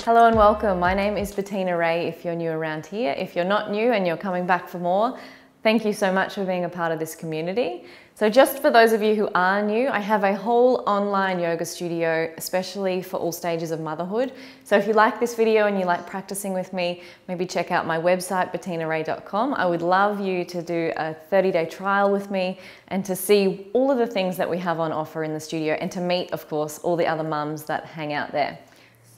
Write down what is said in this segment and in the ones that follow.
Hello and welcome. My name is Bettina Ray if you're new around here. If you're not new and you're coming back for more, thank you so much for being a part of this community. So just for those of you who are new, I have a whole online yoga studio, especially for all stages of motherhood. So if you like this video and you like practicing with me, maybe check out my website, bettinaray.com. I would love you to do a 30-day trial with me and to see all of the things that we have on offer in the studio and to meet, of course, all the other mums that hang out there.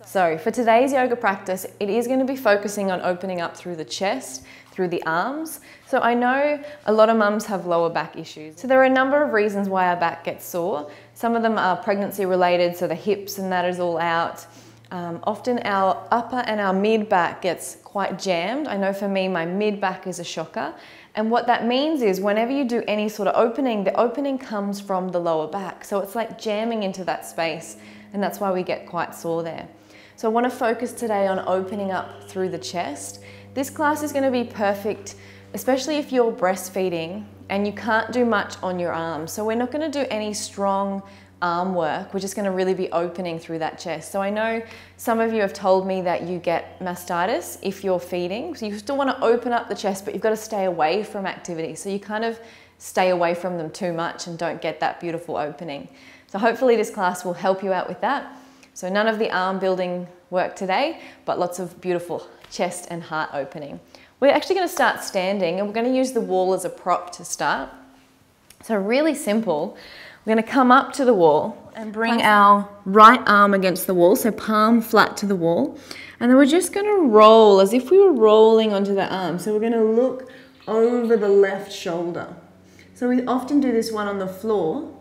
So for today's yoga practice, it is going to be focusing on opening up through the chest, through the arms. So I know a lot of mums have lower back issues. So there are a number of reasons why our back gets sore. Some of them are pregnancy related, so the hips and that is all out. Often our upper and our mid back gets quite jammed. I know for me, my mid back is a shocker. And what that means is whenever you do any sort of opening, the opening comes from the lower back. So it's like jamming into that space, and that's why we get quite sore there. So I want to focus today on opening up through the chest. This class is going to be perfect, especially if you're breastfeeding and you can't do much on your arms. So we're not going to do any strong arm work. We're just going to really be opening through that chest. So I know some of you have told me that you get mastitis if you're feeding. So you still want to open up the chest, but you've got to stay away from activity. So you kind of stay away from them too much and don't get that beautiful opening. So hopefully this class will help you out with that. So none of the arm building work today, but lots of beautiful chest and heart opening. We're actually going to start standing and we're going to use the wall as a prop to start. So really simple. We're going to come up to the wall and bring our right arm against the wall, so palm flat to the wall. And then we're just going to roll as if we were rolling onto the arm. So we're going to look over the left shoulder. So we often do this one on the floor,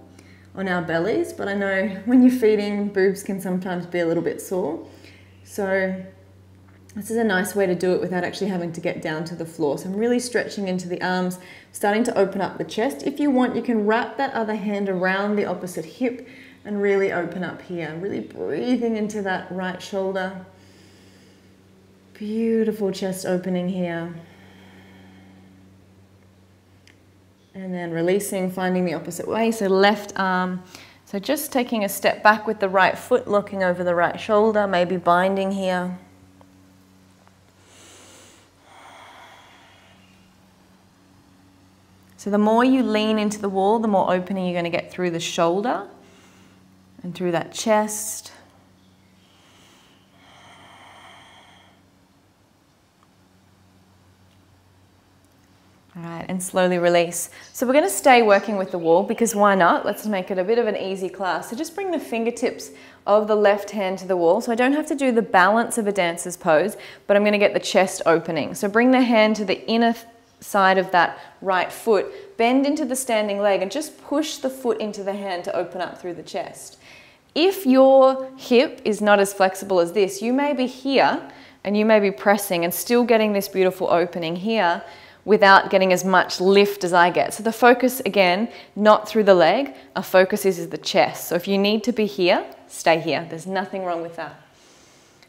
on our bellies, but I know when you're feeding, boobs can sometimes be a little bit sore. So this is a nice way to do it without actually having to get down to the floor. So I'm really stretching into the arms, starting to open up the chest. If you want, you can wrap that other hand around the opposite hip and really open up here. Really breathing into that right shoulder. Beautiful chest opening here. And then releasing, finding the opposite way, so left arm. So just taking a step back with the right foot, looking over the right shoulder, maybe binding here. So the more you lean into the wall, the more opening you're going to get through the shoulder and through that chest. All right, and slowly release. So we're going to stay working with the wall because why not? Let's make it a bit of an easy class. So just bring the fingertips of the left hand to the wall. So I don't have to do the balance of a dancer's pose, but I'm going to get the chest opening. So bring the hand to the inner side of that right foot, bend into the standing leg and just push the foot into the hand to open up through the chest. If your hip is not as flexible as this, you may be here and you may be pressing and still getting this beautiful opening here without getting as much lift as I get. So the focus, again, not through the leg, our focus is the chest. So if you need to be here, stay here. There's nothing wrong with that.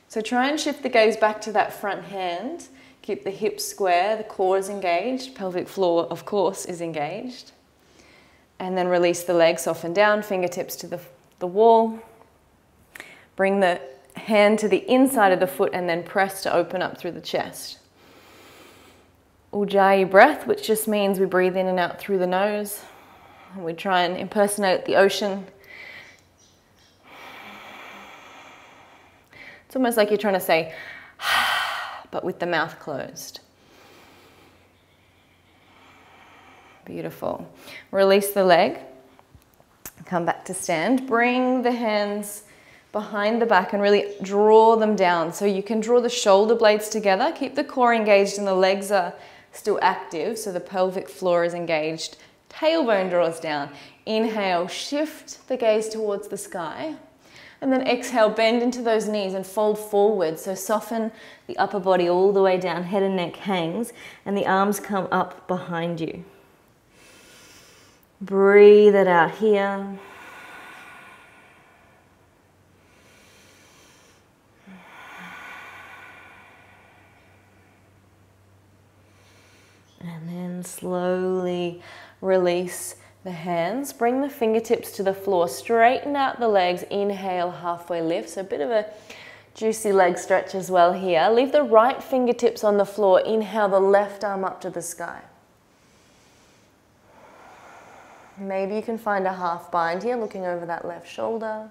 So try and shift the gaze back to that front hand. Keep the hips square, the core is engaged, pelvic floor, of course, is engaged. And then release the legs, soften down, fingertips to the wall. Bring the hand to the inside of the foot and then press to open up through the chest. Ujjayi breath, which just means we breathe in and out through the nose. And we try and impersonate the ocean. It's almost like you're trying to say, but with the mouth closed. Beautiful. Release the leg. Come back to stand. Bring the hands behind the back and really draw them down. So you can draw the shoulder blades together. Keep the core engaged and the legs are still active, so the pelvic floor is engaged. Tailbone draws down. Inhale, shift the gaze towards the sky. And then exhale, bend into those knees and fold forward. So soften the upper body all the way down, head and neck hangs, and the arms come up behind you. Breathe it out here. And then slowly release the hands. Bring the fingertips to the floor. Straighten out the legs. Inhale, halfway lift. So a bit of a Juicy leg stretch as well here. Leave the right fingertips on the floor. Inhale the left arm up to the sky. Maybe you can find a half bind here, looking over that left shoulder.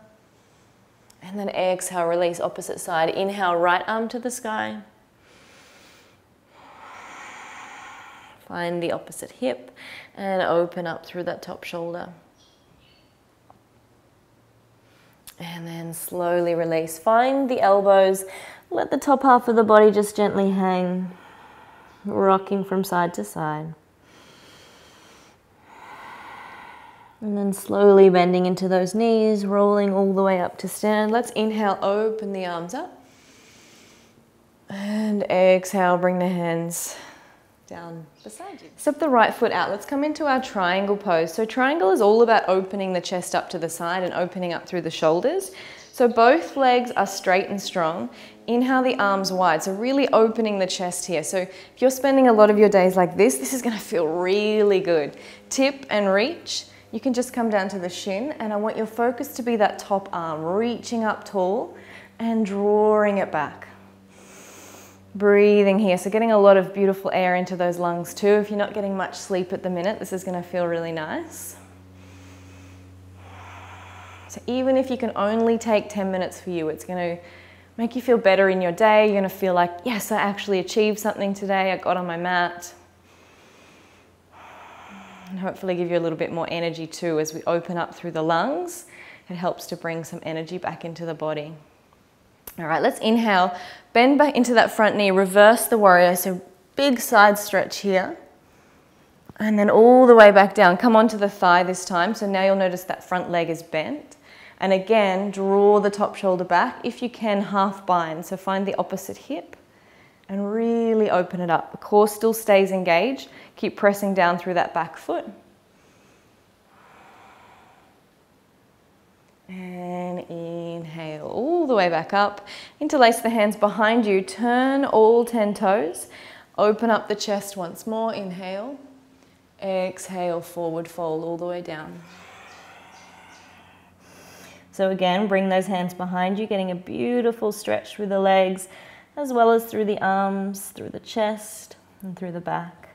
And then exhale, release opposite side. Inhale, right arm to the sky. Find the opposite hip and open up through that top shoulder. And then slowly release. Find the elbows. Let the top half of the body just gently hang, rocking from side to side. And then slowly bending into those knees, rolling all the way up to stand. Let's inhale, open the arms up. And exhale, bring the hands down beside you. Step the right foot out. Let's come into our triangle pose. So triangle is all about opening the chest up to the side and opening up through the shoulders. So both legs are straight and strong. Inhale the arms wide. So really opening the chest here. So if you're spending a lot of your days like this is going to feel really good. Tip and reach. You can just come down to the shin, and I want your focus to be that top arm, reaching up tall and drawing it back. Breathing here, so getting a lot of beautiful air into those lungs too. If you're not getting much sleep at the minute, this is going to feel really nice. So even if you can only take 10 minutes for you, it's going to make you feel better in your day. You're going to feel like, yes, I actually achieved something today. I got on my mat. And hopefully give you a little bit more energy too as we open up through the lungs. It helps to bring some energy back into the body. All right, let's inhale, bend back into that front knee, reverse the warrior, so big side stretch here. And then all the way back down, come onto the thigh this time. So now you'll notice that front leg is bent. And again, draw the top shoulder back. If you can, half bind, so find the opposite hip and really open it up. The core still stays engaged. Keep pressing down through that back foot. And inhale all the way back up. Interlace the hands behind you. Turn all 10 toes. Open up the chest once more. Inhale. Exhale, forward fold all the way down. So again, bring those hands behind you, getting a beautiful stretch through the legs, as well as through the arms, through the chest, and through the back.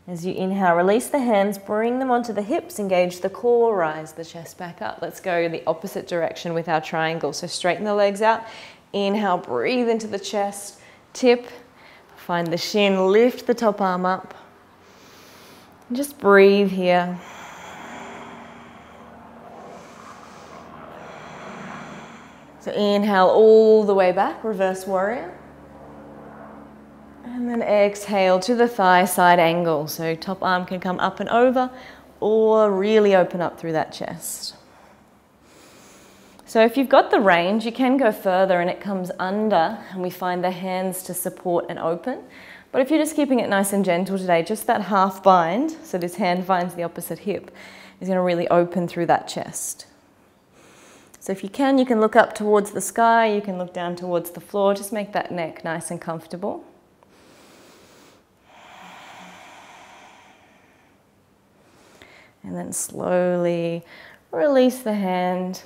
As you inhale, release the hands, bring them onto the hips, engage the core, rise the chest back up. Let's go the opposite direction with our triangle. So straighten the legs out. Inhale, breathe into the chest, tip, find the shin, lift the top arm up. And just breathe here. So inhale all the way back, reverse warrior. And then exhale to the thigh side angle. So top arm can come up and over or really open up through that chest. So if you've got the range, you can go further and it comes under and we find the hands to support and open. But if you're just keeping it nice and gentle today, just that half bind, so this hand finds the opposite hip, is going to really open through that chest. So if you can look up towards the sky, you can look down towards the floor, just make that neck nice and comfortable. And then slowly release the hand.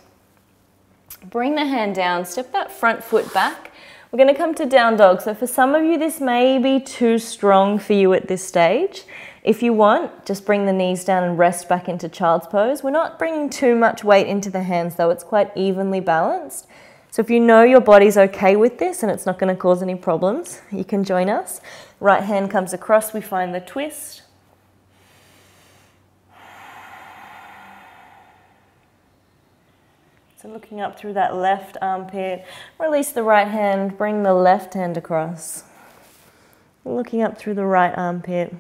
Bring the hand down, step that front foot back. We're going to come to down dog. So for some of you, this may be too strong for you at this stage. If you want, just bring the knees down and rest back into child's pose. We're not bringing too much weight into the hands though. It's quite evenly balanced. So if you know your body's okay with this and it's not going to cause any problems, you can join us. Right hand comes across, we find the twist. So looking up through that left armpit, release the right hand, bring the left hand across. Looking up through the right armpit.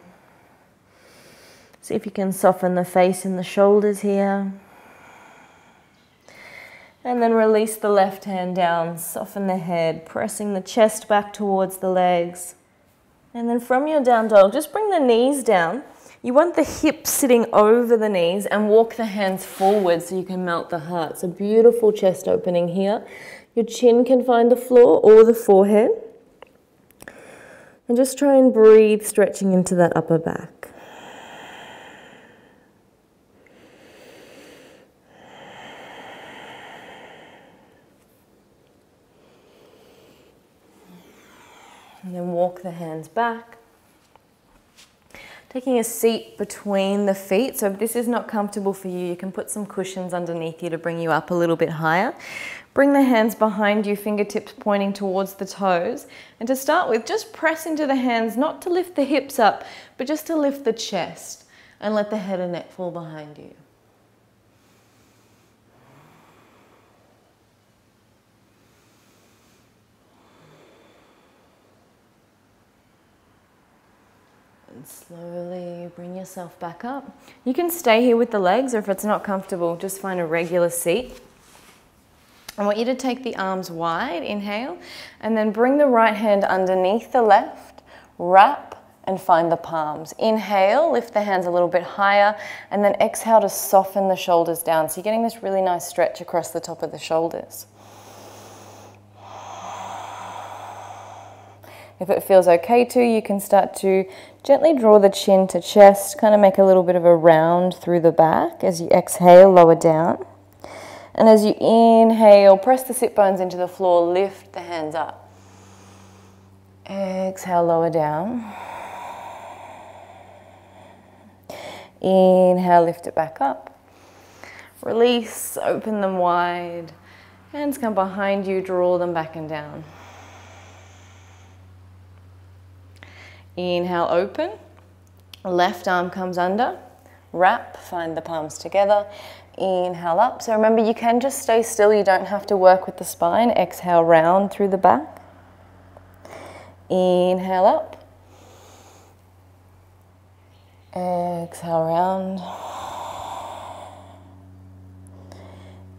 See if you can soften the face and the shoulders here. And then release the left hand down, soften the head, pressing the chest back towards the legs. And then from your down dog, just bring the knees down. You want the hips sitting over the knees and walk the hands forward so you can melt the heart. So beautiful chest opening here. Your chin can find the floor or the forehead. And just try and breathe, stretching into that upper back. And then walk the hands back. Taking a seat between the feet. So if this is not comfortable for you, you can put some cushions underneath you to bring you up a little bit higher. Bring the hands behind you, fingertips pointing towards the toes. And to start with, just press into the hands, not to lift the hips up, but just to lift the chest and let the head and neck fall behind you. And slowly bring yourself back up. You can stay here with the legs, or if it's not comfortable, just find a regular seat. I want you to take the arms wide, inhale, and then bring the right hand underneath the left, wrap and find the palms. Inhale, lift the hands a little bit higher, and then exhale to soften the shoulders down. So you're getting this really nice stretch across the top of the shoulders. If it feels okay to, you can start to gently draw the chin to chest, kind of make a little bit of a round through the back. As you exhale, lower down. And as you inhale, press the sit bones into the floor, lift the hands up. Exhale, lower down. Inhale, lift it back up. Release, open them wide. Hands come behind you, draw them back and down. Inhale, open. Left arm comes under. Wrap, find the palms together. Inhale up. So remember, you can just stay still. You don't have to work with the spine. Exhale, round through the back. Inhale up. Exhale, round.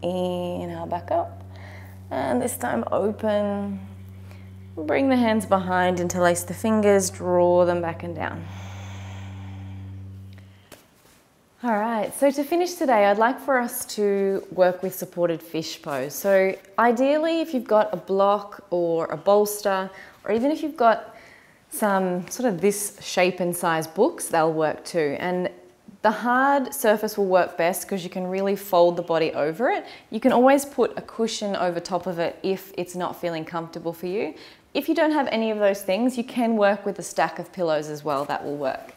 Inhale, back up. And this time open. Bring the hands behind, interlace the fingers, draw them back and down. All right, so to finish today, I'd like for us to work with supported fish pose. So ideally, if you've got a block or a bolster, or even if you've got some sort of this shape and size books, they'll work too. And the hard surface will work best because you can really fold the body over it. You can always put a cushion over top of it if it's not feeling comfortable for you. If you don't have any of those things, you can work with a stack of pillows as well. That will work.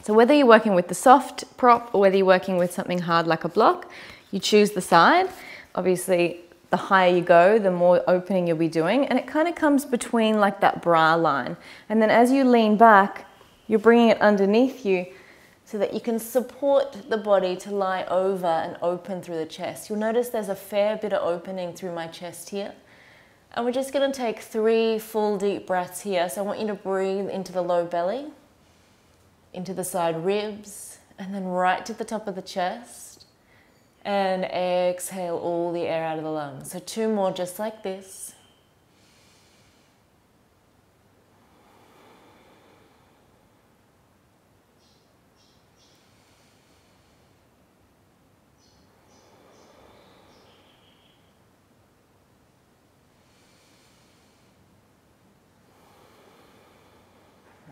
So whether you're working with the soft prop or whether you're working with something hard like a block, you choose the side. Obviously, the higher you go, the more opening you'll be doing. And it kind of comes between like that bra line. And then as you lean back, you're bringing it underneath you so that you can support the body to lie over and open through the chest. You'll notice there's a fair bit of opening through my chest here. And we're just going to take 3 full deep breaths here. So I want you to breathe into the low belly, into the side ribs, and then right to the top of the chest. And exhale all the air out of the lungs. So 2 more just like this.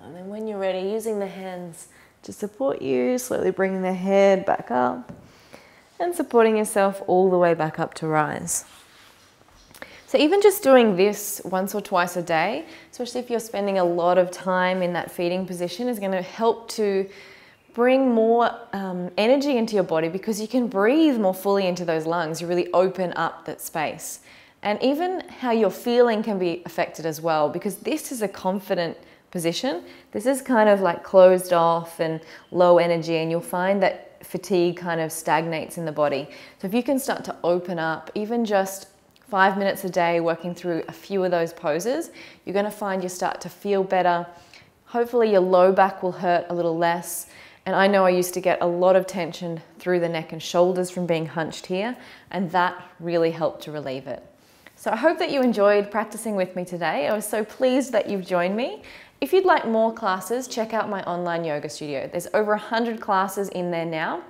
And then when you're ready, using the hands to support you, slowly bringing the head back up and supporting yourself all the way back up to rise. So even just doing this once or twice a day, especially if you're spending a lot of time in that feeding position, is going to help to bring more energy into your body because you can breathe more fully into those lungs. You really open up that space. And even how you're feeling can be affected as well, because this is a confident position. This is kind of like closed off and low energy, and you'll find that fatigue kind of stagnates in the body. So if you can start to open up, even just 5 minutes a day working through a few of those poses, you're going to find you start to feel better. Hopefully your low back will hurt a little less. And I know I used to get a lot of tension through the neck and shoulders from being hunched here, and that really helped to relieve it. So I hope that you enjoyed practicing with me today. I was so pleased that you've joined me. If you'd like more classes, check out my online yoga studio. There's over 100 classes in there now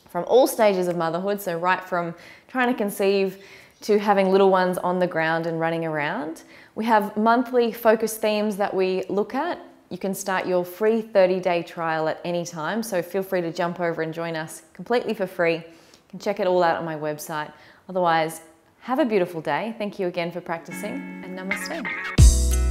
from all stages of motherhood. So right from trying to conceive to having little ones on the ground and running around. We have monthly focus themes that we look at. You can start your free 30-day trial at any time. So feel free to jump over and join us completely for free. You can check it all out on my website. Otherwise, have a beautiful day. Thank you again for practicing, and namaste.